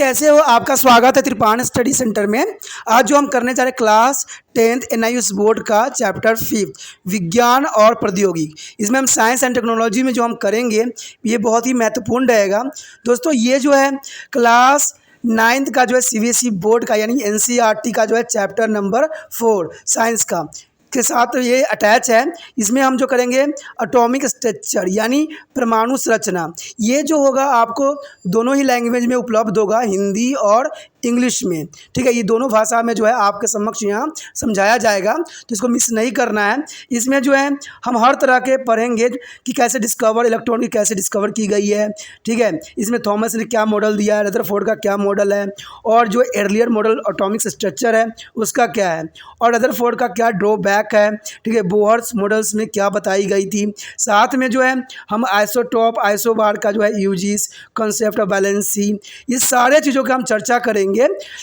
कैसे हो? आपका स्वागत है त्रिपाण स्टडी सेंटर में। आज जो हम करने जा रहे हैं क्लास 10th एनआईएस बोर्ड का चैप्टर 5 विज्ञान और प्रौद्योगिकी। इसमें हम साइंस एंड टेक्नोलॉजी में जो हम करेंगे ये बहुत ही महत्वपूर्ण रहेगा। दोस्तों ये जो है क्लास 9th का जो है सीबीएसई बोर्ड का यानी एनसीईआरटी का जो है चैप्टर नंबर 4 साइंस का के साथ ये अटैच है। इसमें हम जो करेंगे एटॉमिक स्ट्रक्चर यानी परमाणु संरचना। ये जो होगा आपको दोनों ही लैंग्वेज में उपलब्ध होगा, हिंदी और इंग्लिश में। ठीक है, ये दोनों भाषा में जो है आपके समक्ष यहाँ समझाया जाएगा, तो इसको मिस नहीं करना है। इसमें जो है हम हर तरह के पढ़ेंगे कि कैसे डिस्कवर इलेक्ट्रॉन की कैसे डिस्कवर की गई है। ठीक है, इसमें थॉमस ने क्या मॉडल दिया है, रदरफोर्ड का क्या मॉडल है, और जो एर्लियर मॉडल एटॉमिक स्ट्रक्चर है उसका क्या है, और रदरफोर्ड का क्या ड्रॉबैक है। ठीक है, बोहर्स मॉडल्स में क्या बताई गई थी। साथ में जो है हम आइसोटॉप आइसोबार का जो है यूजेस, कॉन्सेप्ट ऑफ बैलेंसी, ये सारे चीज़ों की हम चर्चा करेंगे।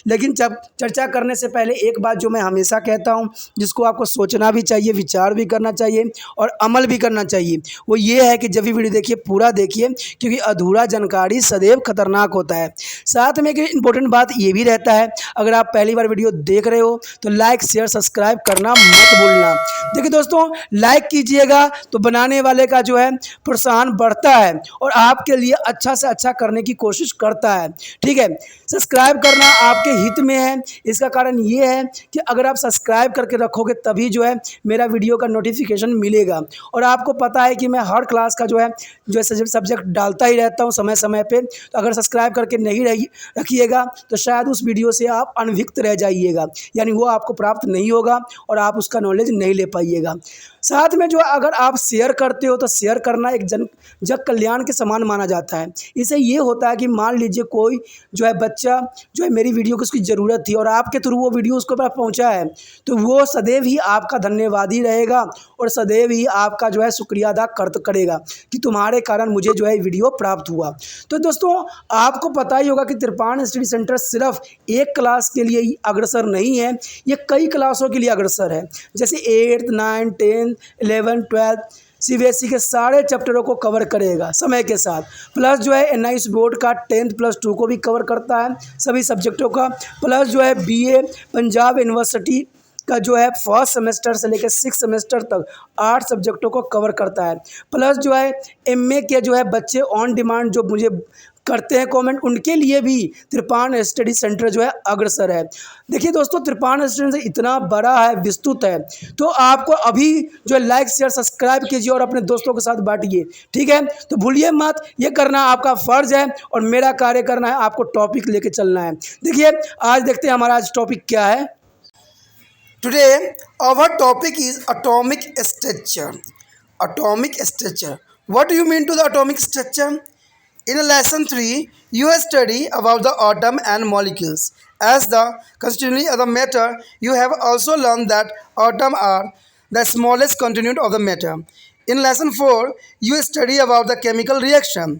लेकिन जब चर्चा करने से पहले एक बात जो मैं हमेशा कहता हूँ, जिसको आपको सोचना भी चाहिए, विचार भी करना चाहिए और अमल भी करना चाहिए, वो ये है कि जब भी वीडियो देखिए पूरा देखिए, क्योंकि अधूरा जानकारी सदैव खतरनाक होता है। साथ में एक इम्पोर्टेंट बात ये भी रहता है, अगर आप पहली बार वीडियो देख रहे हो तो लाइक शेयर सब्सक्राइब करना मत भूलना। देखिए दोस्तों, लाइक कीजिएगा तो बनाने वाले का जो है प्रोत्साहन बढ़ता है और आपके लिए अच्छा से अच्छा करने की कोशिश करता है। ठीक है, सब्सक्राइब करना आपके हित में है। इसका कारण ये है कि अगर आप सब्सक्राइब करके रखोगे तभी जो है मेरा वीडियो का नोटिफिकेशन मिलेगा। और आपको पता है कि मैं हर क्लास का जो है सब्जेक्ट डालता ही रहता हूँ समय समय पे। तो अगर सब्सक्राइब करके नहीं रखिएगा तो शायद उस वीडियो से आप अनभिज्ञ रह जाइएगा, यानी वो आपको प्राप्त नहीं होगा और आप उसका नॉलेज नहीं ले पाइएगा। साथ में जो अगर आप शेयर करते हो तो शेयर करना एक जग कल्याण के समान माना जाता है। इससे ये होता है कि मान लीजिए कोई जो है बच्चा जो है मेरी वीडियो को उसकी ज़रूरत थी और आपके थ्रू वो वीडियो उसको पास पहुंचा है, तो वो सदैव ही आपका धन्यवादी रहेगा और सदैव ही आपका जो है शुक्रिया अदा करेगा कि तुम्हारे कारण मुझे जो है वीडियो प्राप्त हुआ। तो दोस्तों आपको पता ही होगा कि त्रिपाण स्टडी सेंटर सिर्फ एक क्लास के लिए ही अग्रसर नहीं है, ये कई क्लासों के लिए अग्रसर है। जैसे 8th 9th 10th 11th 12th CBSE के सारे चैप्टरों को कवर करेगा समय के साथ। प्लस जो है एनआईएस बोर्ड का 10th+2 को भी कवर करता है सभी सब्जेक्टों का। प्लस जो है बीए पंजाब यूनिवर्सिटी का जो है फर्स्ट सेमेस्टर से लेकर 6th सेमेस्टर तक 8 सब्जेक्टों को कवर करता है। प्लस जो है एमए के जो है बच्चे ऑन डिमांड जो मुझे करते हैं कमेंट, उनके लिए भी त्रिपाण स्टडी सेंटर जो है अग्रसर है। देखिए दोस्तों, त्रिपाण स्टडी सेंटर इतना बड़ा है, विस्तृत है, तो आपको अभी जो है लाइक शेयर सब्सक्राइब कीजिए और अपने दोस्तों के साथ बांटिए। ठीक है, तो भूलिए मत, ये करना आपका फ़र्ज है और मेरा कार्य करना है आपको टॉपिक लेके चलना है। देखिए आज देखते हैं हमारा आज टॉपिक क्या है। Today our topic is atomic structure. Atomic structure. What do you mean to the atomic structure? In lesson 3, you have studied about the atom and molecules. As the constituent of the matter, you have also learned that atoms are the smallest constituent of the matter. In lesson 4, you study about the chemical reaction,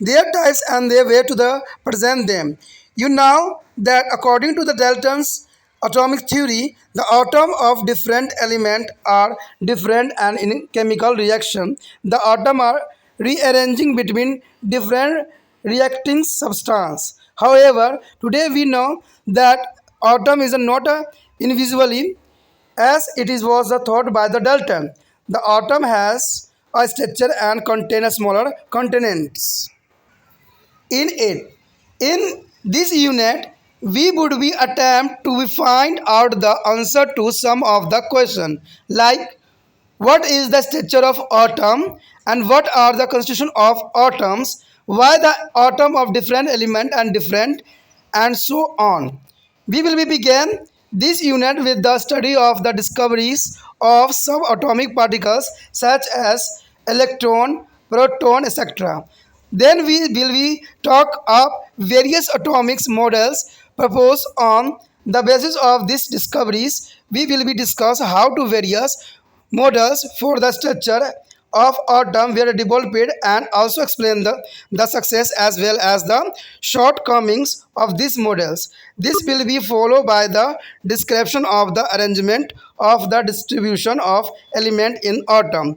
their types and their way to the present them. You know that according to the Dalton's atomic theory, the atoms of different elements are different and in chemical reaction, the atoms are rearranging between different reacting substance. However, today we know that atom is not invisibly as was thought by the Dalton. The atom has a structure and contains smaller components in it. In this unit, we would be attempt to find out the answer to some of the question like what is the structure of atom and what are the constitution of atoms, why the atom of different element and different, and so on. We will begin this unit with the study of the discoveries of subatomic particles such as electron, proton, etc. Then we will talk of various atomic models proposed on the basis of these discoveries. We will discuss how to various models for the structure of atom were developed and also explain the success as well as the shortcomings of these models. This will be followed by the description of the arrangement of the distribution of element in atom.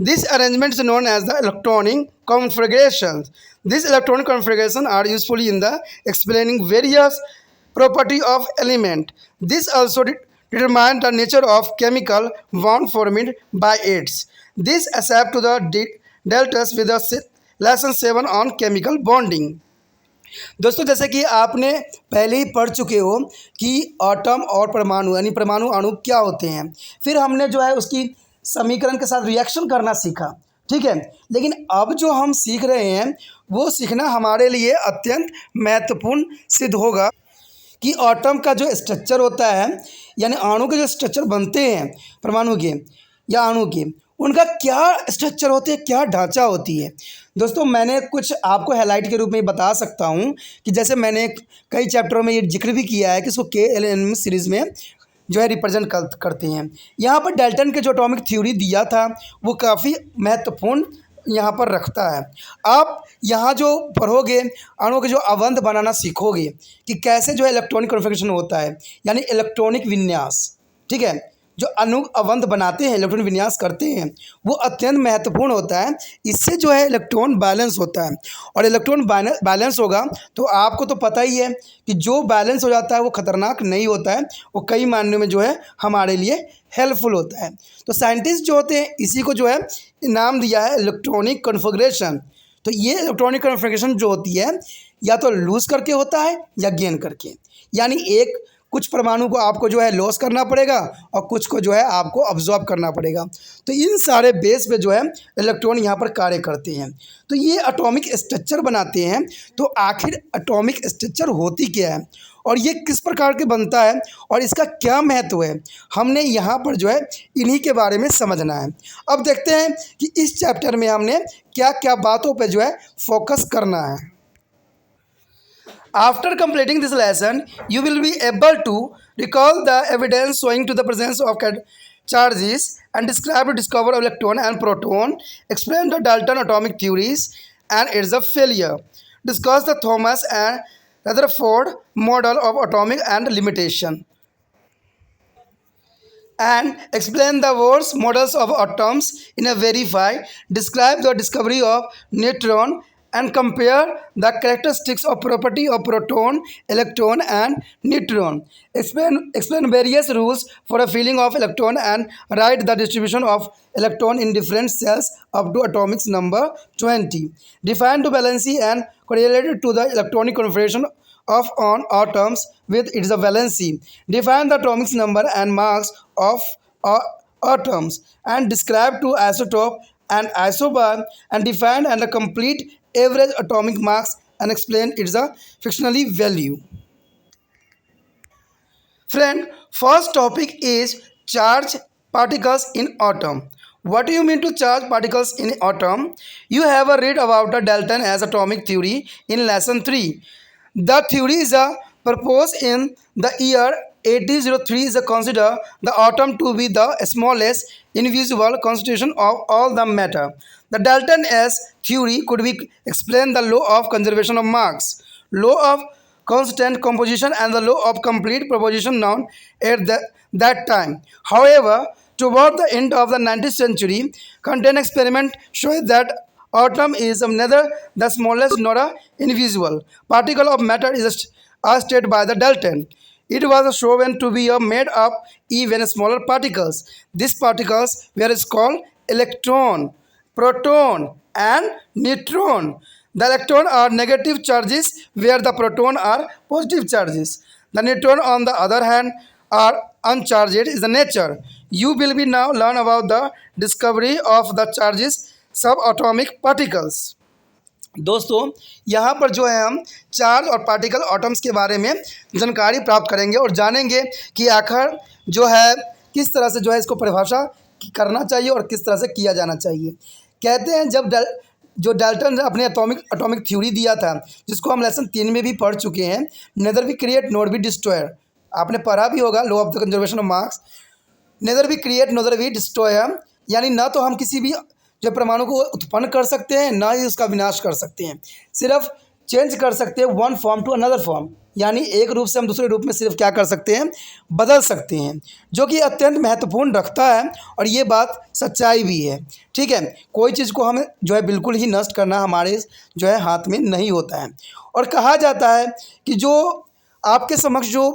This arrangement is known as the electronic configurations. These electronic configurations are useful in the explaining various property of element. This also determines the nature of chemical bond formed by it. This accept to the deltas with the lesson 7 on chemical bonding. दोस्तों जैसे कि आपने पहले ही पढ़ चुके हो कि atom और परमाणु यानी परमाणु अणु क्या होते हैं, फिर हमने जो है उसकी समीकरण के साथ रिएक्शन करना सीखा, ठीक है। लेकिन अब जो हम सीख रहे हैं वो सीखना हमारे लिए अत्यंत महत्वपूर्ण सिद्ध होगा कि एटम का जो स्ट्रक्चर होता है यानी अणु के जो स्ट्रक्चर बनते हैं परमाणु के या अणु के, उनका क्या स्ट्रक्चर होते हैं, क्या ढांचा होती है। दोस्तों मैंने कुछ आपको हाईलाइट के रूप में बता सकता हूं कि जैसे मैंने कई चैप्टरों में ये जिक्र भी किया है कि इसको KLM सीरीज़ में जो है रिप्रेजेंट करते हैं। यहाँ पर डाल्टन के जो एटॉमिक थ्योरी दिया था वो काफ़ी महत्वपूर्ण यहाँ पर रखता है। आप यहाँ जो पढ़ोगे अणुओं के जो अवंध बनाना सीखोगे कि कैसे जो है इलेक्ट्रॉनिक कॉन्फ़िगरेशन होता है यानी इलेक्ट्रॉनिक विन्यास, ठीक है। जो अणु अवंध बनाते हैं, इलेक्ट्रॉन विन्यास करते हैं, वो अत्यंत महत्वपूर्ण होता है। इससे जो है इलेक्ट्रॉन बैलेंस होता है और इलेक्ट्रॉन बैलेंस होगा तो आपको तो पता ही है कि जो बैलेंस हो जाता है वो खतरनाक नहीं होता है, वो कई मायनों में जो है हमारे लिए हेल्पफुल होता है। तो साइंटिस्ट जो होते हैं इसी को जो है नाम दिया है इलेक्ट्रॉनिक कॉन्फ़िगरेशन। तो ये इलेक्ट्रॉनिक कॉन्फ़िगरेशन जो होती है या तो लूज़ करके होता है या गेन करके, यानी एक कुछ परमाणु को आपको जो है लॉस करना पड़ेगा और कुछ को जो है आपको अब्जॉर्ब करना पड़ेगा। तो इन सारे बेस पे जो है इलेक्ट्रॉन यहाँ पर कार्य करते हैं, तो ये एटॉमिक स्ट्रक्चर बनाते हैं। तो आखिर एटॉमिक स्ट्रक्चर होती क्या है और ये किस प्रकार के बनता है और इसका क्या महत्व है, हमने यहाँ पर जो है इन्हीं के बारे में समझना है। अब देखते हैं कि इस चैप्टर में हमने क्या क्या बातों पर जो है फोकस करना है। After completing this lesson, you will be able to recall the evidence showing to the presence of charges and describe the discovery of electron and proton, explain the Dalton atomic theories and its failure, discuss the Thomas and Rutherford model of atomic and limitation, and explain the world's models of atoms in a verify, describe the discovery of neutron and compare the characteristics of property of proton, electron and neutron. Explain various rules for a filling of electron and write the distribution of electron in different cells up to atomic number 20. Define the valency and correlated to the electronic configuration of on atoms with its valency. Define the atomic number and mass of atoms and describe two isotope and isobar and define and complete average atomic mass and explain its frictionally value. Friend, first topic is charge particles in atom. What do you mean to charge particles in atom? You have a read about the Dalton as atomic theory in lesson 3. The theory is proposed in the year 1803 is considered the atom to be the smallest invisible constitution of all the matter. The Dalton S theory could be explain the law of conservation of mass, law of constant composition and the law of complete proposition known at that time. However, toward the end of the 19th century, content experiment showed that atom is neither the smallest nor a invisible particle of matter is stated by the Dalton. It was shown to be made of even smaller particles. These particles were called electron, proton and neutron. The electron are negative charges where the proton are positive charges. The neutron on the other hand are uncharged is the nature. You will be now learn about the discovery of the charges subatomic particles. दोस्तों यहाँ पर जो है हम charge और particle atoms के बारे में जानकारी प्राप्त करेंगे और जानेंगे कि आखिर जो है किस तरह से जो है इसको परिभाषा करना चाहिए और किस तरह से किया जाना चाहिए। कहते हैं जब जो डाल्टन ने अपने एटॉमिक थ्योरी दिया था जिसको हम लेसन 3 में भी पढ़ चुके हैं, nether be create nor be destroyer, आपने पढ़ा भी होगा law of the conservation of mass, nether be create nor be destroyer, यानी ना तो हम किसी भी जो परमाणु को उत्पन्न कर सकते हैं ना ही उसका विनाश कर सकते हैं, सिर्फ चेंज कर सकते हैं one form to another form, यानी एक रूप से हम दूसरे रूप में सिर्फ क्या कर सकते हैं, बदल सकते हैं, जो कि अत्यंत महत्वपूर्ण रखता है और ये बात सच्चाई भी है। ठीक है, कोई चीज़ को हमें जो है बिल्कुल ही नष्ट करना हमारे जो है हाथ में नहीं होता है। और कहा जाता है कि जो आपके समक्ष जो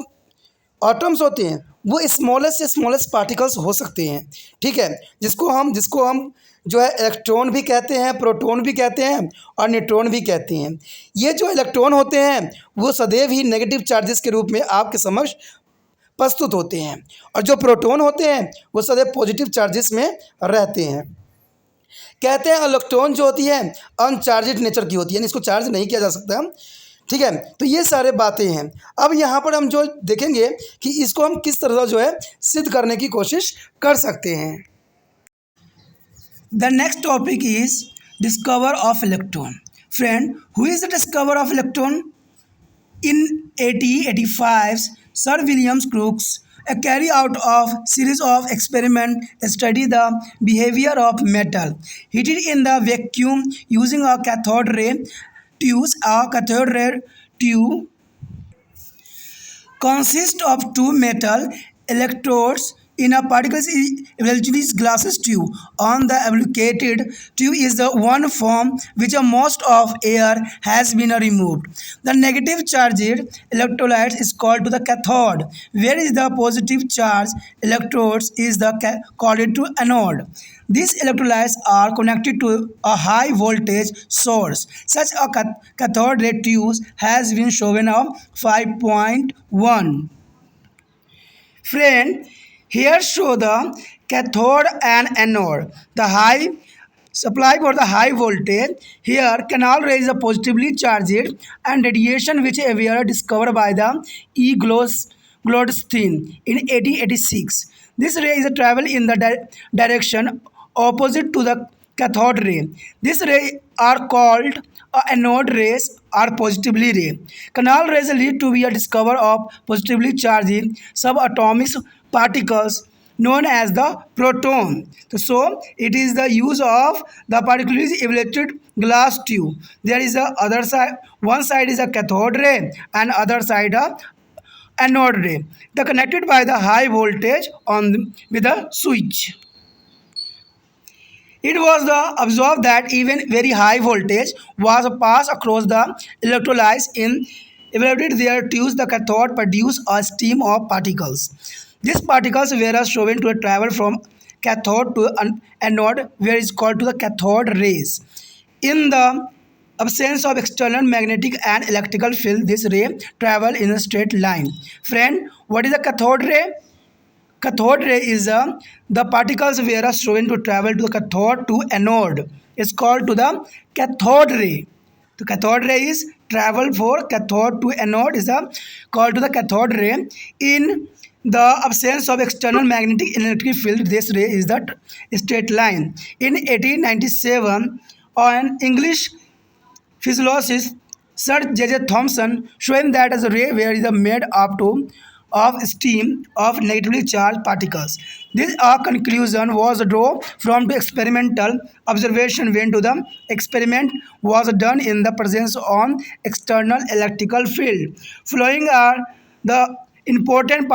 एटम्स होते हैं वो स्मॉलेस्ट से स्मॉलेस्ट पार्टिकल्स हो सकते हैं। ठीक है, जिसको हम जो है इलेक्ट्रॉन भी कहते हैं, प्रोटॉन भी कहते हैं और न्यूट्रॉन भी कहते हैं। ये जो इलेक्ट्रॉन होते हैं वो सदैव ही नेगेटिव चार्जेस के रूप में आपके समक्ष प्रस्तुत होते हैं, और जो प्रोटॉन होते हैं वो सदैव पॉजिटिव चार्जेस में रहते हैं। कहते हैं इलेक्ट्रॉन जो होती है अनचार्जेड नेचर की होती है, यानी इसको चार्ज नहीं किया जा सकता। ठीक है, तो ये सारे बातें हैं। अब यहाँ पर हम जो देखेंगे कि इसको हम किस तरह जो है सिद्ध करने की कोशिश कर सकते हैं। The next topic is discover of electron. Friend, who is the discover of electron? In 1885, Sir William Crookes carried out a series of experiments study the behavior of metal heated in the vacuum using a cathode ray tube. A cathode ray tube consists of two metal electrodes in a particle eventually glass tube. On the allocated tube is the one from which most of air has been removed. The negative charged electrolyte is called to the cathode, whereas the positive charged electrodes is the called to anode. These electrolytes are connected to a high voltage source. Such a cathode ray tube has been shown of 5.1. Friend, here show the cathode and anode. The high supply for the high voltage. Here canal ray is positively charged and radiation which were discovered by the E. Goldstein in 1886. This ray is travel in the direction opposite to the cathode ray. This ray are called anode rays or positively ray. Canal rays lead to be a discovery of positively charged subatomic particles known as the proton. So it is the use of the particularly evaluated glass tube. There is a other side, one side is a cathode ray and other side a anode ray. They are connected by the high voltage on with a switch. It was observed that even very high voltage was passed across the electrolytes in evaluated their tubes. The cathode produced a stream of particles. These particles were shown to travel from cathode to anode, where is called to the cathode rays. In the absence of external magnetic and electrical field, this ray travel in a straight line. Friend, what is a cathode ray? Cathode ray is the particles were shown to travel to the cathode to anode. It's called to the cathode ray. The cathode ray is travel for cathode to anode is called to the cathode ray. In the absence of external magnetic and electric field, this ray is the straight line. In 1897, an English physicist Sir J.J. Thomson showing that as a ray where is made up to of steam of negatively charged particles. This conclusion was drawn from the experimental observation when to the experiment was done in the presence on external electrical field. Flowing are the important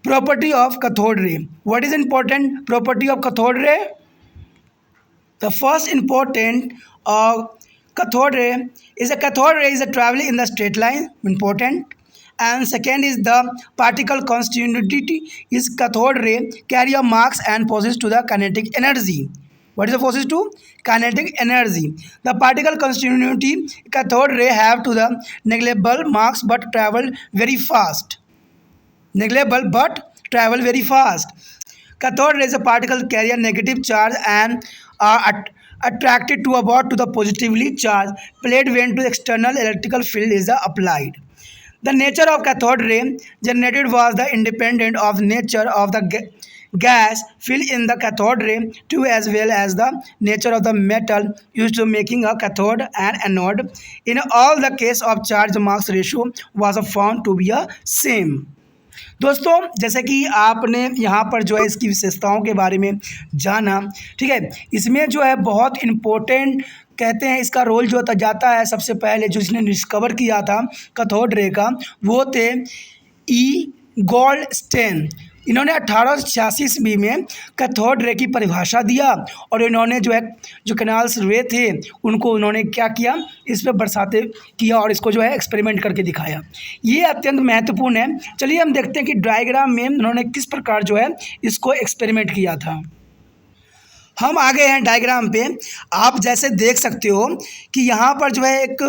property of cathode ray. What is important property of cathode ray? The first important cathode ray is a traveling in the straight line, important. And second is the particle constitutivity is cathode ray carry a mass and possess to the kinetic energy. What is the possess to? Kinetic energy. The particle constitutivity cathode ray have to the negligible mass but travel very fast. Negligible but travel very fast. Cathode rays a particle carry a negative charge and are attracted to about to the positively charged plate when to the external electrical field is applied. The nature of cathode ray generated was the independent of nature of the gas filled in the cathode ray tube as well as the nature of the metal used to making a cathode and anode. In all the case of charge mass ratio was found to be a same. दोस्तों जैसे कि आपने यहाँ पर जो है इसकी विशेषताओं के बारे में जाना, ठीक है। इसमें जो है बहुत इम्पोर्टेंट कहते हैं इसका रोल जो जाता है, सबसे पहले जो इसने डिस्कवर किया था कैथोड रे का वो थे ई गोल्डस्टेन। इन्होंने 1886 ईस्वी में कैथोड रे की परिभाषा दिया और इन्होंने जो है जो कैनाल्स रे थे उनको उन्होंने क्या किया, इस पर बरसाते किया और इसको जो है एक्सपेरिमेंट करके दिखाया। ये अत्यंत महत्वपूर्ण है। चलिए हम देखते हैं कि डायग्राम में उन्होंने किस प्रकार जो है इसको एक्सपेरिमेंट किया था। हम आ गए हैं डायग्राम पे। आप जैसे देख सकते हो कि यहाँ पर जो है एक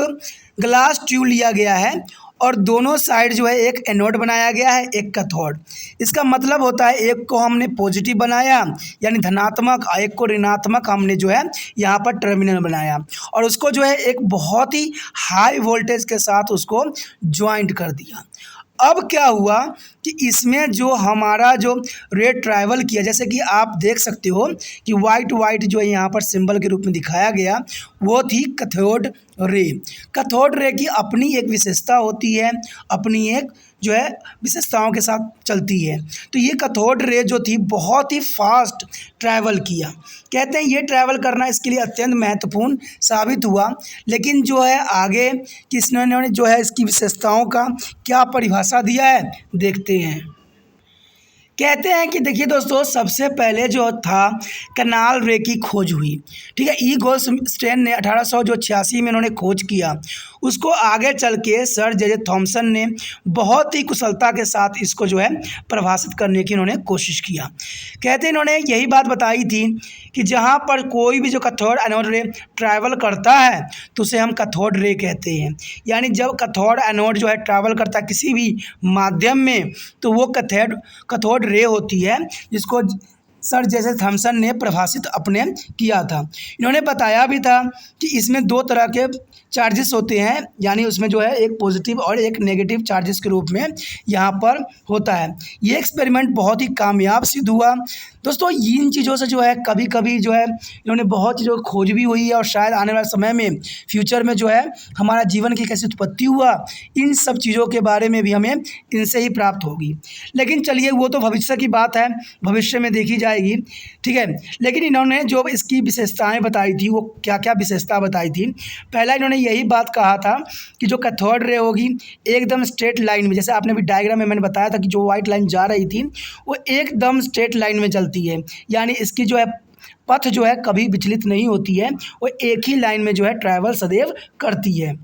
ग्लास ट्यूब लिया गया है और दोनों साइड जो है एक एनोड बनाया गया है, एक कैथोड। इसका मतलब होता है एक को हमने पॉजिटिव बनाया यानी धनात्मक, एक को ऋणात्मक हमने जो है यहाँ पर टर्मिनल बनाया और उसको जो है एक बहुत ही हाई वोल्टेज के साथ उसको ज्वाइंट कर दिया। अब क्या हुआ कि इसमें जो हमारा जो रे ट्रैवल किया, जैसे कि आप देख सकते हो कि वाइट जो है यहाँ पर सिंबल के रूप में दिखाया गया, वो थी कैथोड रे। कैथोड रे की अपनी एक विशेषता होती है, अपनी एक जो है विशेषताओं के साथ चलती है। तो ये कैथोड रे जो थी बहुत ही फास्ट ट्रैवल किया। कहते हैं ये ट्रैवल करना इसके लिए अत्यंत महत्वपूर्ण साबित हुआ। लेकिन जो है आगे किसने जो है इसकी विशेषताओं का क्या परिभाषा दिया है देखते हैं। कहते हैं कि देखिए दोस्तों, सबसे पहले जो था कैनाल रे की खोज हुई, ठीक है। ई गोल्डस्टेन ने 1886 में इन्होंने खोज किया। उसको आगे चल के सर जे थॉमसन ने बहुत ही कुशलता के साथ इसको जो है परिभाषित करने की इन्होंने कोशिश किया। कहते हैं इन्होंने यही बात बताई थी कि जहाँ पर कोई भी जो कैथोड एनोड रे ट्रैवल करता है तो उसे हम कैथोड रे कहते हैं। यानी जब कैथोड एनोड जो है ट्रैवल करता है किसी भी माध्यम में तो वो कैथोड रे होती है, जिसको सर जैसे थॉमसन ने परिभाषित अपने किया था। इन्होंने बताया भी था कि इसमें दो तरह के चार्जेस होते हैं, यानी उसमें जो है एक पॉजिटिव और एक नेगेटिव चार्जेस के रूप में यहाँ पर होता है। ये एक्सपेरिमेंट बहुत ही कामयाब सिद्ध हुआ। दोस्तों इन चीज़ों से जो है कभी कभी जो है इन्होंने बहुत चीज़ों की खोज भी हुई है और शायद आने वाले समय में फ्यूचर में जो है हमारा जीवन की कैसे उत्पत्ति हुआ, इन सब चीज़ों के बारे में भी हमें इनसे ही प्राप्त होगी। लेकिन चलिए वो तो भविष्य की बात है, भविष्य में देखी जाएगी, ठीक है। लेकिन इन्होंने जो इसकी विशेषताएं बताई थी वो क्या क्या विशेषता बताई थी। पहला इन्होंने यही बात कहा था कि जो कैथोड रे होगी एकदम स्ट्रेट लाइन में, जैसे आपने भी डायग्राम में मैंने बताया था कि जो वाइट लाइन जा रही थी वो एकदम स्ट्रेट लाइन में चलती है, यानी इसकी जो है पथ जो है कभी विचलित नहीं होती है, वो एक ही लाइन में जो है ट्रैवल सदैव करती है।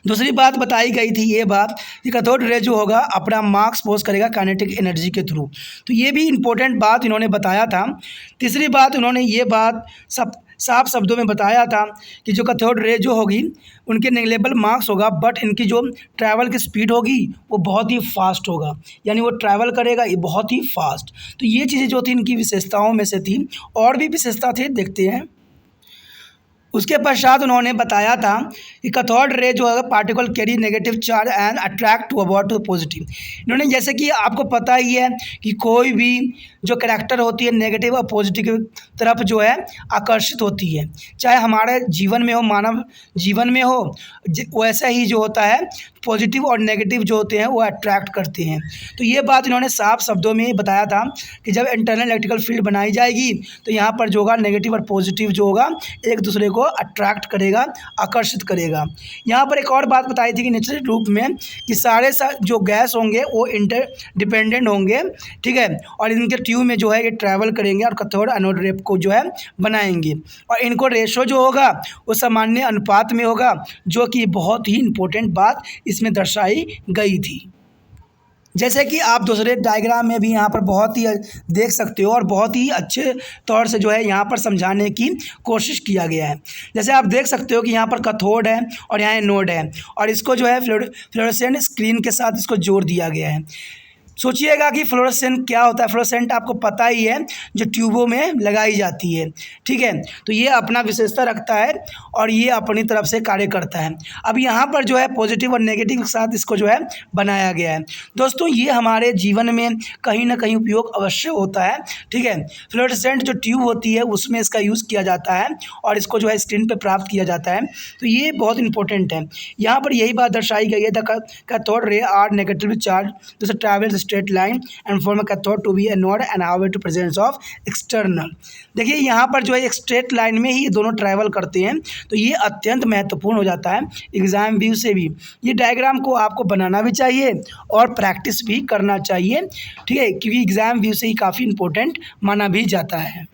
दूसरी बात बताई गई थी ये बात कि कैथोड रे जो होगा अपना मार्क्स पोज करेगा काइनेटिक एनर्जी के थ्रू, तो ये भी इम्पोर्टेंट बात इन्होंने बताया था। तीसरी बात उन्होंने ये बात साफ शब्दों में बताया था कि जो कैथोड रे जो होगी उनके नेगलेबल मार्क्स होगा, बट इनकी जो ट्रैवल की स्पीड होगी वो बहुत ही फास्ट होगा, यानी वो ट्रैवल करेगा ये बहुत ही फास्ट। तो ये चीज़ें जो थी इनकी विशेषताओं में से थी। और भी विशेषता थे, देखते हैं। उसके पश्चात उन्होंने बताया था कि कैथोड रे जो है particle carry negative charge and attract to about to positive. इन्होंने जैसे कि आपको पता ही है कि कोई भी जो करैक्टर होती है नेगेटिव और पॉजिटिव की तरफ जो है आकर्षित होती है, चाहे हमारे जीवन में हो, मानव जीवन में हो, वैसा ही जो होता है पॉजिटिव और नेगेटिव जो होते हैं वो अट्रैक्ट करते हैं। तो ये बात इन्होंने साफ शब्दों में ही बताया था कि जब इंटरनल इलेक्ट्रिकल फील्ड बनाई जाएगी तो यहाँ पर जो होगा नेगेटिव और पॉजिटिव जो होगा एक दूसरे को अट्रैक्ट करेगा, आकर्षित करेगा। यहाँ पर एक और बात बताई थी कि नेचुरल रूप में कि सारे जो गैस होंगे वो इंटरडिपेंडेंट होंगे, ठीक है, और इनके ट्यूब में जो है ये ट्रैवल करेंगे और कैथोड एनोड रे को जो है बनाएंगे, और इनको रेशो जो होगा वो सामान्य अनुपात में होगा, जो कि बहुत ही इंपॉर्टेंट बात इसमें दर्शाई गई थी। जैसे कि आप दूसरे डायग्राम में भी यहाँ पर बहुत ही देख सकते हो और बहुत ही अच्छे तौर से जो है यहाँ पर समझाने की कोशिश किया गया है। जैसे आप देख सकते हो कि यहाँ पर कैथोड है और यहाँ एनोड है और इसको जो है फ्लोरेसेंट स्क्रीन के साथ इसको जोड़ दिया गया है। सोचिएगा कि फ्लोरोसेंट क्या होता है। फ्लोरोसेंट आपको पता ही है, जो ट्यूबों में लगाई जाती है, ठीक है। तो ये अपना विशेषता रखता है और ये अपनी तरफ से कार्य करता है। अब यहाँ पर जो है पॉजिटिव और नेगेटिव के साथ इसको जो है बनाया गया है। दोस्तों ये हमारे जीवन में कहीं ना कहीं उपयोग अवश्य होता है, ठीक है। फ्लोरोसेंट जो ट्यूब होती है उसमें इसका यूज़ किया जाता है और इसको जो है स्क्रीन पर प्राप्त किया जाता है। तो ये बहुत इंपॉर्टेंट है। यहाँ पर यही बात दर्शाई गई है, the cathode ray are negatively charge जैसे travel straight line and form a cathode to be a node and however to presence of external। देखिए यहाँ पर जो है एक स्ट्रेट लाइन में ही ये दोनों ट्रैवल करते हैं। तो ये अत्यंत महत्वपूर्ण हो जाता है एग्जाम व्यू से भी। ये डायग्राम को आपको बनाना भी चाहिए और प्रैक्टिस भी करना चाहिए, ठीक है, क्योंकि एग्जाम व्यू से ही काफ़ी इंपॉर्टेंट माना भी जाता है।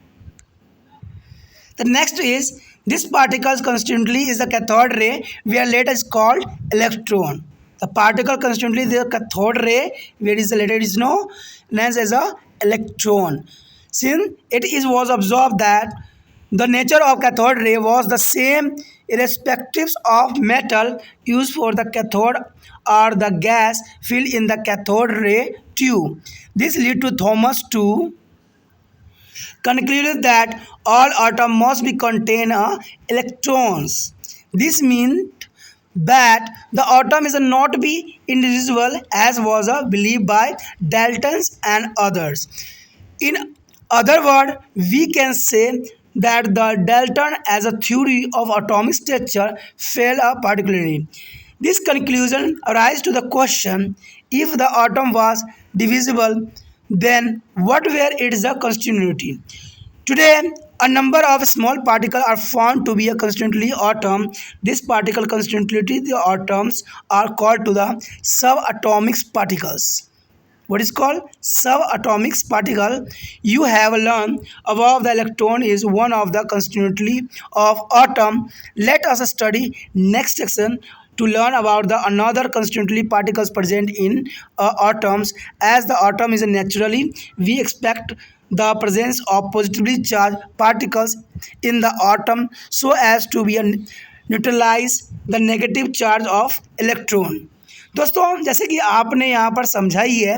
The next is this particles constituently is the cathode ray where later is called electron। The particle constituently the cathode ray where is the later is known as a electron। Since it is was observed that the nature of cathode ray was the same irrespective of metal used for the cathode or the gas filled in the cathode ray tube। This lead to Thomas to concluded that all atoms must be contain electrons। This means that the atom is not be indivisible as was believed by Daltons and others। In other words, we can say that the Dalton as a theory of atomic structure failed particularly। This conclusion arises to the question, if the atom was divisible, then what were its constituency? Today, a number of small particles are found to be a constituently atom। This particle constituently the atoms are called to the subatomic particles। What is called subatomic particle? You have learned above the electron is one of the constituently of atom। Let us study next section to learn about the another constituently particles present in atoms। As the atom is naturally, we expect the presence of positively charged particles in the atom so as to be neutralize the negative charge of electron। दोस्तों जैसे कि आपने यहाँ पर समझा ही है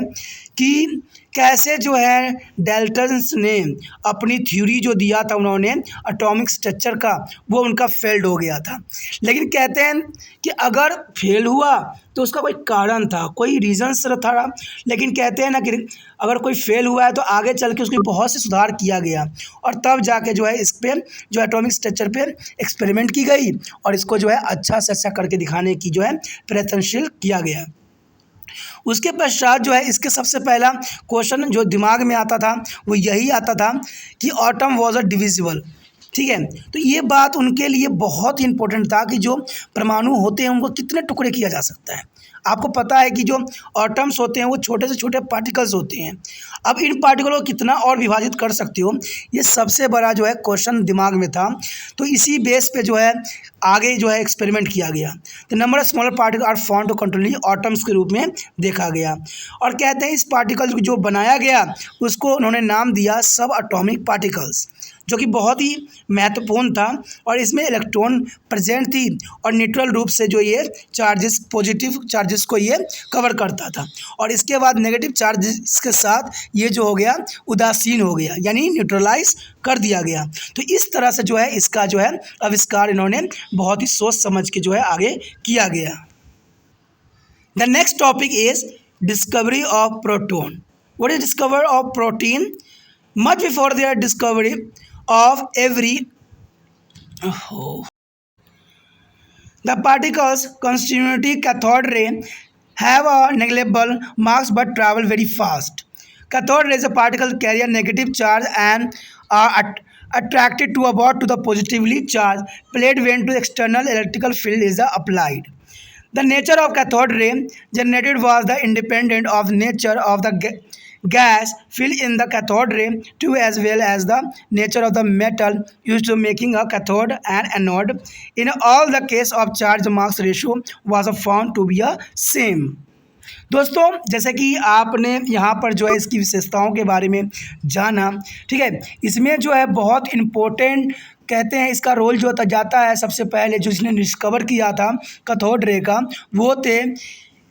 कि कैसे जो है डाल्टन्स ने अपनी थ्योरी जो दिया था उन्होंने एटॉमिक स्ट्रक्चर का, वो उनका फेल्ड हो गया था। लेकिन कहते हैं कि अगर फेल हुआ तो उसका कोई कारण था, कोई रीजंस था। लेकिन कहते हैं ना कि अगर कोई फेल हुआ है तो आगे चल के उसके बहुत से सुधार किया गया और तब जाके जो है इस पर जो एटॉमिक स्ट्रक्चर पे एक्सपेरिमेंट की गई और इसको जो है अच्छा से अच्छा करके दिखाने की जो है प्रयत्नशील किया गया। उसके पश्चात जो है इसके सबसे पहला क्वेश्चन जो दिमाग में आता था वो यही आता था कि एटम वाज अ डिविजिबल, ठीक है। तो ये बात उनके लिए बहुत ही इंपॉर्टेंट था कि जो परमाणु होते हैं उनको कितने टुकड़े किया जा सकता है। आपको पता है कि जो एटम्स होते हैं वो छोटे से छोटे पार्टिकल्स होते हैं। अब इन पार्टिकलों को कितना और विभाजित कर सकते हो, ये सबसे बड़ा जो है क्वेश्चन दिमाग में था। तो इसी बेस पे जो है आगे जो है एक्सपेरिमेंट किया गया। तो number of smaller particle are found to control atoms के रूप में देखा गया और कहते हैं इस पार्टिकल जो बनाया गया उसको उन्होंने नाम दिया सब एटॉमिक पार्टिकल्स, जो कि बहुत ही महत्वपूर्ण था और इसमें इलेक्ट्रॉन प्रेजेंट थी और न्यूट्रल रूप से जो ये चार्जेस पॉजिटिव चार्जेस को ये कवर करता था और इसके बाद नेगेटिव चार्जेस के साथ ये जो हो गया उदासीन हो गया, यानी न्यूट्रलाइज कर दिया गया। तो इस तरह से जो है इसका जो है आविष्कार इन्होंने बहुत ही सोच समझ के जो है आगे किया गया। The next topic is discovery of proton. What is discover of protein? Much before their discovery of every the particles constituent cathode ray have a negligible mass but travel very fast। Cathode rays particles carry a negative charge and are attracted to about to the positively charged plate when to external electrical field is applied। The nature of cathode ray generated was the independent of nature of the gas filled in the cathode ray tube as well as the nature of the metal used to making a cathode and anode। In all the case of charge mass ratio was found to be a same। दोस्तों जैसे कि आपने यहाँ पर जो है इसकी विशेषताओं के बारे में जाना, ठीक है। इसमें जो है बहुत इम्पोर्टेंट कहते हैं इसका रोल जो जाता है, सबसे पहले जो इसने डिस्कवर किया था कैथोड रे का वो थे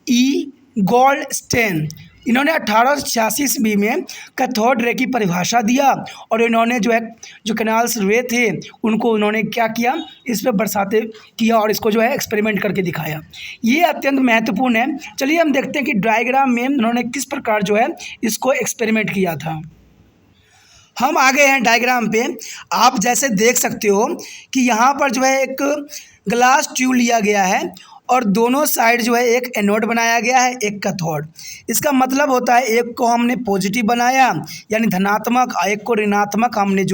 ई गोल्डस्टेन। इन्होंने 1886 ईस्वी में कैथोड रे की परिभाषा दिया और इन्होंने जो कैनाल्स रे थे उनको उन्होंने क्या किया, इस पर बरसाते किया और इसको एक्सपेरिमेंट करके दिखाया। ये अत्यंत महत्वपूर्ण है। चलिए हम देखते हैं कि डायग्राम में उन्होंने किस प्रकार इसको एक्सपेरिमेंट किया था। हम आ गए हैं डायग्राम पे। आप जैसे देख सकते हो कि यहाँ पर एक ग्लास ट्यूब लिया गया है और दोनों साइड एक एनोड बनाया गया है, एक कैथोड। इसका मतलब होता है एक को हमने पॉजिटिव बनाया यानी धनात्मक, एक को ऋणात्मक हमने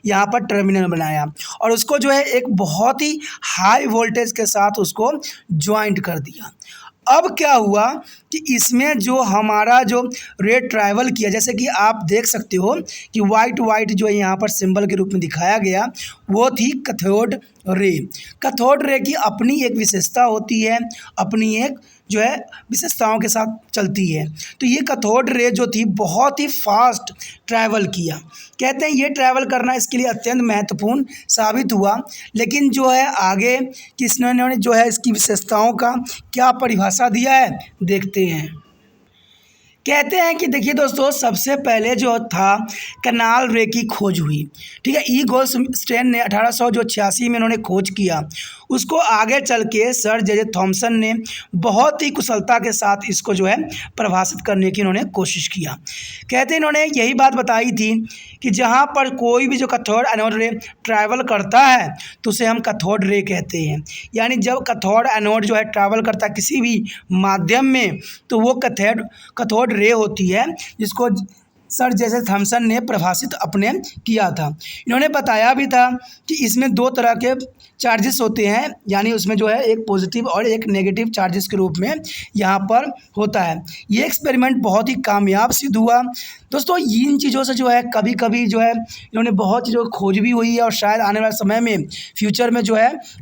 यहाँ पर टर्मिनल बनाया और उसको एक बहुत ही हाई वोल्टेज के साथ उसको ज्वाइंट कर दिया। अब क्या हुआ कि इसमें हमारा रे ट्रैवल किया, जैसे कि आप देख सकते हो कि वाइट यहाँ पर सिंबल के रूप में दिखाया गया, वो थी कैथोड रे। कैथोड रे की अपनी एक विशेषता होती है, अपनी एक विशेषताओं के साथ चलती है। तो ये कैथोड रे जो थी बहुत ही फास्ट ट्रैवल किया। कहते हैं ये ट्रैवल करना इसके लिए अत्यंत महत्वपूर्ण साबित हुआ। लेकिन आगे किसने इसकी विशेषताओं का क्या परिभाषा दिया है, देखते हैं। कहते हैं कि देखिए दोस्तों, सबसे पहले था कैनाल रे की खोज हुई। ठीक है, ई गोल्डस्टीन ने 1886 में इन्होंने खोज किया। उसको आगे चल के सर जे थॉमसन ने बहुत ही कुशलता के साथ इसको परिभाषित करने की इन्होंने कोशिश किया। कहते हैं इन्होंने यही बात बताई थी कि जहाँ पर कोई भी कैथोड एनोड रे ट्रैवल करता है तो उसे हम कैथोड रे कहते हैं। यानी जब कैथोड एनोड ट्रैवल करता है किसी भी माध्यम में तो वो कैथोड रे होती है, जिसको सर जैसे थॉमसन ने परिभाषित अपने किया था। इन्होंने बताया भी था कि इसमें दो तरह के चार्जेस होते हैं, यानी उसमें एक पॉजिटिव और एक नेगेटिव चार्जेस के रूप में यहाँ पर होता है। ये एक्सपेरिमेंट बहुत ही कामयाब सिद्ध हुआ। दोस्तों इन चीज़ों से कभी कभी इन्होंने बहुत चीज़ों की खोज भी हुई है और शायद आने वाले समय में फ्यूचर में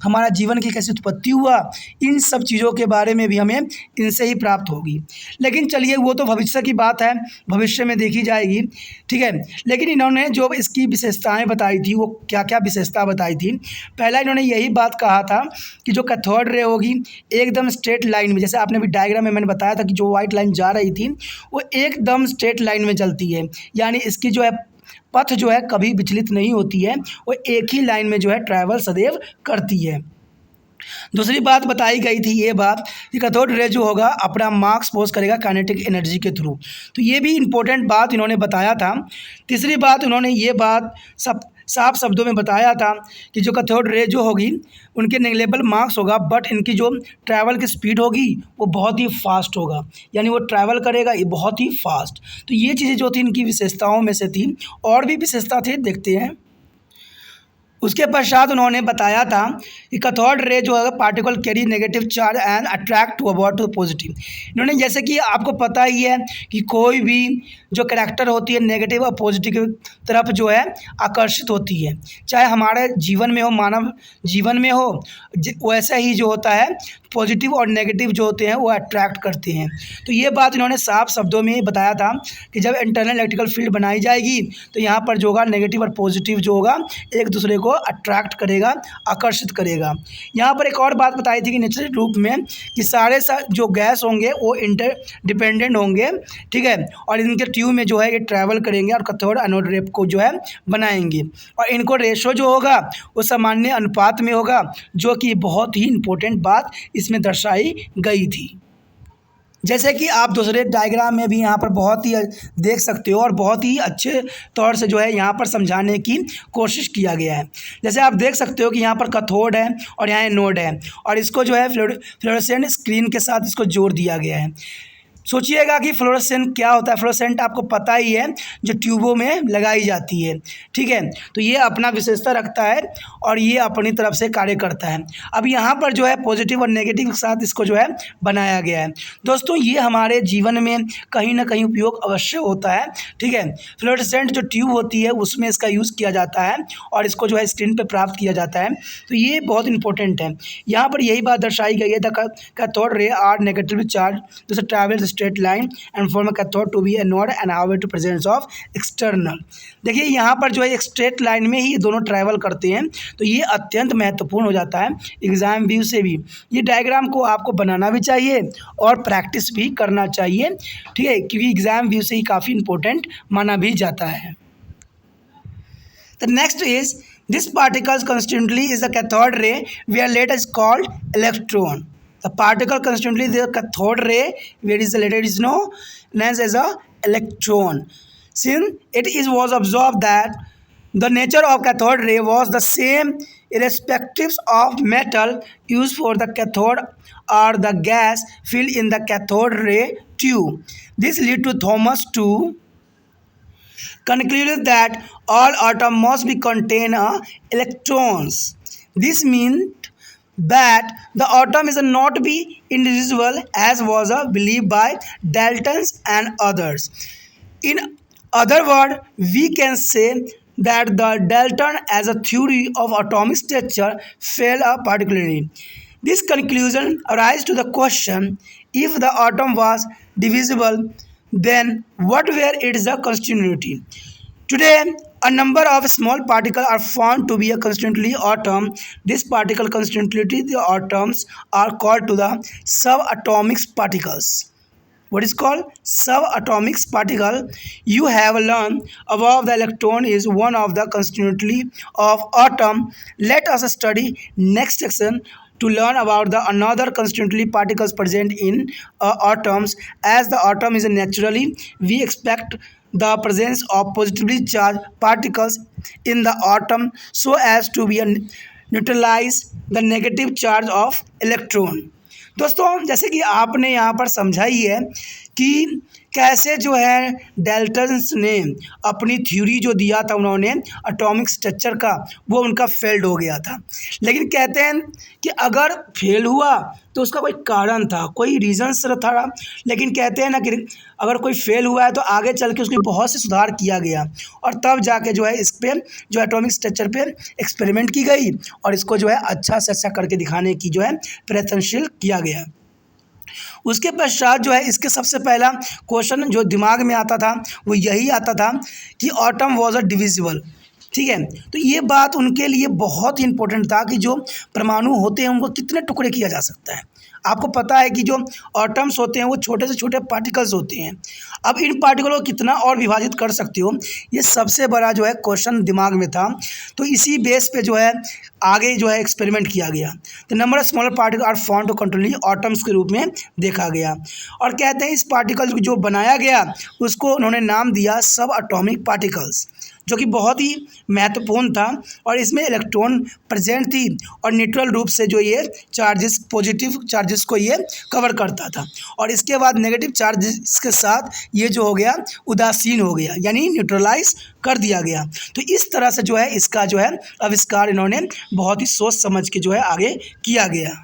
हमारा जीवन की कैसी उत्पत्ति हुआ, इन सब चीज़ों के बारे में भी हमें इनसे ही प्राप्त होगी। लेकिन चलिए वो तो भविष्य की बात है, भविष्य में देखी जाएगी। ठीक है, लेकिन इन्होंने जो इसकी विशेषताएं बताई थी वो क्या क्या विशेषता बताई थी। पहला इन्होंने यही बात कहा था कि जो कैथोड रे होगी एकदम स्ट्रेट लाइन में, जैसे आपने भी डायग्राम में मैंने बताया था कि जो वाइट लाइन जा रही थी वो एकदम स्ट्रेट लाइन में चलती है, यानी इसकी पथ कभी विचलित नहीं होती है, वो एक ही लाइन में ट्रैवल सदैव करती है। दूसरी बात बताई गई थी ये बात कि कैथोड रे जो होगा अपना मार्क्स पोज करेगा काइनेटिक एनर्जी के थ्रू, तो ये भी इम्पोर्टेंट बात इन्होंने बताया था। तीसरी बात उन्होंने ये बात साफ शब्दों में बताया था कि जो कैथोड रे जो होगी उनके नेगलेबल मार्क्स होगा, बट इनकी जो ट्रैवल की स्पीड होगी वो बहुत ही फास्ट होगा, यानी वो ट्रैवल करेगा ये बहुत ही फास्ट। तो ये चीज़ें जो थी इनकी विशेषताओं में से थी। और भी विशेषता थे, देखते हैं। उसके पश्चात उन्होंने बताया था कि कैथोड रे जो है particle carry negative charge and attract to about to positive. इन्होंने जैसे कि आपको पता ही है कि कोई भी जो कैरेक्टर होती है नेगेटिव और पॉजिटिव की तरफ आकर्षित होती है, चाहे हमारे जीवन में हो, मानव जीवन में हो, वैसा ही जो होता है पॉजिटिव और नेगेटिव जो होते हैं वो अट्रैक्ट करते हैं। तो ये बात इन्होंने साफ शब्दों में बताया था कि जब इंटरनल इलेक्ट्रिकल फील्ड बनाई जाएगी तो यहाँ पर जो होगा नेगेटिव और पॉजिटिव जो होगा एक दूसरे को अट्रैक्ट करेगा, आकर्षित करेगा। यहाँ पर एक और बात बताई थी कि निश्चित रूप में कि सारे जो गैस होंगे वो इंटरडिपेंडेंट होंगे। ठीक है, और इनके ट्यूब में ये ट्रैवल करेंगे और कैथोड एनोड रे को बनाएंगे, और इनको रेशो जो होगा वो सामान्य अनुपात में होगा, जो कि बहुत ही इंपॉर्टेंट बात इसमें दर्शाई गई थी। जैसे कि आप दूसरे डायग्राम में भी यहाँ पर बहुत ही देख सकते हो और बहुत ही अच्छे तौर से यहाँ पर समझाने की कोशिश किया गया है। जैसे आप देख सकते हो कि यहाँ पर कैथोड है और यहाँ एनोड है और इसको फ्लोरोसेंट स्क्रीन के साथ इसको जोड़ दिया गया है। सोचिएगा कि फ्लोरोसेंट क्या होता है। फ्लोरोसेंट आपको पता ही है, जो ट्यूबों में लगाई जाती है। ठीक है, तो ये अपना विशेषता रखता है और ये अपनी तरफ से कार्य करता है। अब यहाँ पर पॉजिटिव और नेगेटिव के साथ इसको बनाया गया है। दोस्तों ये हमारे जीवन में कहीं ना कहीं उपयोग अवश्य होता है। ठीक है, फ्लोरोसेंट जो ट्यूब होती है उसमें इसका यूज़ किया जाता है और इसको स्क्रीन पर प्राप्त किया जाता है। तो ये बहुत इंपॉर्टेंट है। यहाँ पर यही बात दर्शाई गई है, the cathode ray are negative charge जैसे travel straight line and form a cathode to be a node and have it presence of external। देखिए यहाँ पर जो है एक स्ट्रेट लाइन में ही ये दोनों ट्रैवल करते हैं, तो ये अत्यंत महत्वपूर्ण हो जाता है एग्जाम व्यू से भी। ये डायग्राम को आपको बनाना भी चाहिए और प्रैक्टिस भी करना चाहिए, ठीक है, क्योंकि एग्जाम व्यू से ही काफ़ी इंपॉर्टेंट माना भी जाता है। The next is this particles constituently is the cathode ray where later is called electron। The particle constituently the cathode ray where is the later is known as a electron। Since it is was observed that the nature of cathode ray was the same irrespective of metal used for the cathode or the gas filled in the cathode ray tube। This led to Thomas to concluded that all atoms must be contain electrons। This means that the atom is not be indivisible as was believed by Dalton and others। In other words, we can say that the Dalton as a theory of atomic structure failed particularly। This conclusion arises to the question, if the atom was divisible, then what were its constituency? Today, a number of small particles are found to be a constituently atom। This particle constituently the atoms are called to the subatomic particles। What is called subatomic particle? You have learned above the electron is one of the constituently of atom। Let us study next section to learn about the another constituently particles present in atoms। As the atom is naturally, we expect the presence of positively charged particles in the atom so as to be neutralize the negative charge of electron। दोस्तों जैसे कि आपने यहाँ पर समझाई है कि कैसे जो है डाल्टन्स ने अपनी थ्योरी जो दिया था उन्होंने एटॉमिक स्ट्रक्चर का, वो उनका फेल्ड हो गया था। लेकिन कहते हैं कि अगर फेल हुआ तो उसका कोई कारण था, कोई रीजंस था। लेकिन कहते हैं ना कि अगर कोई फेल हुआ है तो आगे चल के उसकी बहुत से सुधार किया गया और तब जाके जो है इस पर जो एटॉमिक स्ट्रक्चर पे एक्सपेरिमेंट की गई और इसको जो है अच्छा से अच्छा करके दिखाने की जो है प्रयत्नशील किया गया। उसके पश्चात जो है इसके सबसे पहला क्वेश्चन जो दिमाग में आता था वो यही आता था कि एटम वाज अ डिविजिबल। ठीक है, तो ये बात उनके लिए बहुत ही इंपॉर्टेंट था कि जो परमाणु होते हैं उनको कितने टुकड़े किया जा सकता है। आपको पता है कि जो एटम्स होते हैं वो छोटे से छोटे पार्टिकल्स होते हैं। अब इन पार्टिकलों को कितना और विभाजित कर सकते हो, ये सबसे बड़ा जो है क्वेश्चन दिमाग में था। तो इसी बेस पे जो है आगे जो है एक्सपेरिमेंट किया गया। तो number of smaller particle are found to control atoms के रूप में देखा गया और कहते हैं इस पार्टिकल जो बनाया गया उसको उन्होंने नाम दिया सब एटॉमिक पार्टिकल्स, जो कि बहुत ही महत्वपूर्ण था और इसमें इलेक्ट्रॉन प्रेजेंट थी और न्यूट्रल रूप से जो ये चार्जेस पॉजिटिव चार्जेस को ये कवर करता था और इसके बाद नेगेटिव चार्जेस के साथ ये जो हो गया उदासीन हो गया, यानी न्यूट्रलाइज कर दिया गया। तो इस तरह से जो है इसका जो है आविष्कार इन्होंने बहुत ही सोच समझ के जो है आगे किया गया।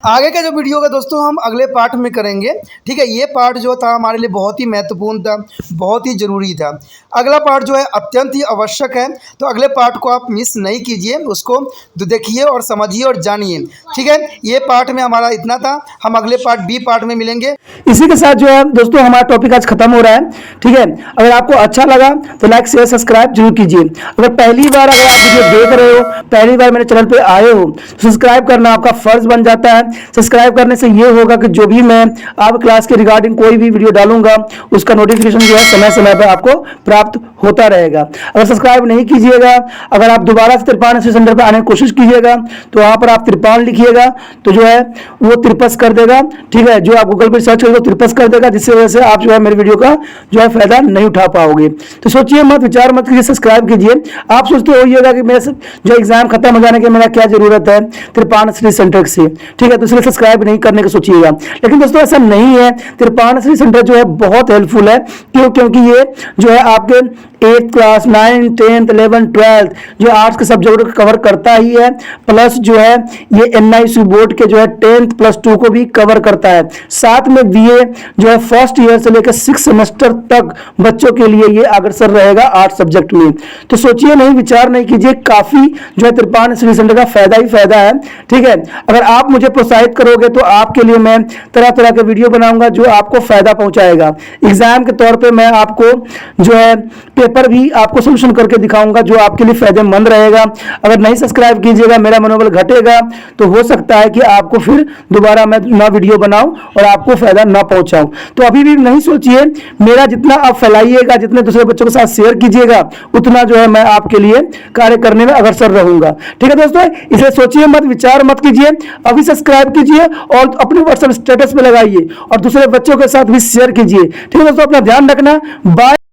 आगे का जो वीडियो का दोस्तों हम अगले पार्ट में करेंगे। ठीक है, ये पार्ट जो था हमारे लिए बहुत ही महत्वपूर्ण था, बहुत ही ज़रूरी था। अगला पार्ट जो है अत्यंत ही आवश्यक है, तो अगले पार्ट को आप मिस नहीं कीजिए, उसको देखिए और समझिए और जानिए। ठीक है, ये पार्ट में हमारा इतना था, हम अगले पार्ट बी पार्ट में मिलेंगे। इसी के साथ जो है दोस्तों हमारा टॉपिक आज खत्म हो रहा है। ठीक है, अगर आपको अच्छा लगा तो लाइक शेयर सब्सक्राइब जरूर कीजिए। अगर पहली बार अगर आप वीडियो देख रहे हो, पहली बार मेरे चैनल पे आए हो तो सब्सक्राइब करना आपका फर्ज बन जाता है। सब्सक्राइब करने से ये होगा कि जो भी मैं आप क्लास के रिगार्डिंग कोई भी वीडियो डालूंगा उसका नोटिफिकेशन जो है समय समय पर आपको प्राप्त होता रहेगा। अगर सब्सक्राइब नहीं कीजिएगा, अगर आप दोबारा से त्रिपान सेंटर पर आने की कोशिश कीजिएगा तो वहां पर आप त्रिपान लिखिएगा तो जो है वो त्रिपस कर देगा। ठीक है, जो आप गूगल पर सर्च करोगे त्रिपस कर देगा, जिससे वजह से आप जो है मेरे वीडियो का जो है फायदा नहीं उठा पाओगे। तो सोचिए मत, विचार मत कीजिए, सब्सक्राइब कीजिए। आप सोचते होइएगा कि मेरे जो एग्जाम खत्म हो जाने के मेरा क्या जरूरत है त्रिपान स्टडी सेंटर से। ठीक है, तो इसलिए सब्सक्राइब नहीं करने का सोचिएगा, लेकिन दोस्तों ऐसा नहीं है। त्रिपान स्टडी सेंटर जो है बहुत हेल्पफुल है, क्योंकि ये जो है आपके 8th class 9th 10th 11th 12th जो आर्ट्स के सब्जेक्ट को कवर करता ही है, प्लस जो है ये NISU बोर्ड के जो है 10th + 2 को भी कवर करता है। साथ में BA जो है फर्स्ट ईयर से लेकर 6 सेमेस्टर तक बच्चों के लिए ये अग्रसर रहेगा आर्ट्स सब्जेक्ट में। तो सोचिए नहीं, विचार नहीं कीजिए, काफी जो है त्रिपान स्टडी सेंटर का फायदा ही फायदा है। ठीक है, अगर आप मुझे प्रोत्साहित करोगे तो आपके लिए मैं तरह तरह के वीडियो बनाऊंगा जो आपको फायदा पहुंचाएगा। एग्जाम के तौर पे मैं आपको जो है पेपर भी आपको सोल्यूशन करके दिखाऊंगा जो आपके लिए फायदेमंद रहेगा। अगर नहीं सब्सक्राइब कीजिएगा, मेरा मनोबल घटेगा, तो हो सकता है कि आपको फिर दोबारा मैं ना वीडियो बनाऊं और आपको फायदा ना पहुंचाऊं। तो अभी भी नहीं सोचिए, मेरा जितना आप फैलाइएगा, जितने दूसरे बच्चों के साथ शेयर कीजिएगा, उतना जो है मैं आपके लिए कार्य करने में अग्रसर रहूंगा। ठीक है दोस्तों, इसे सोचिए मत, विचार मत कीजिए, अभी सब्सक्राइब कीजिए और अपने व्हाट्सएप स्टेटस पे लगाइए और दूसरे बच्चों के साथ भी शेयर कीजिए। ठीक है दोस्तों, अपना ध्यान रखना। बाय।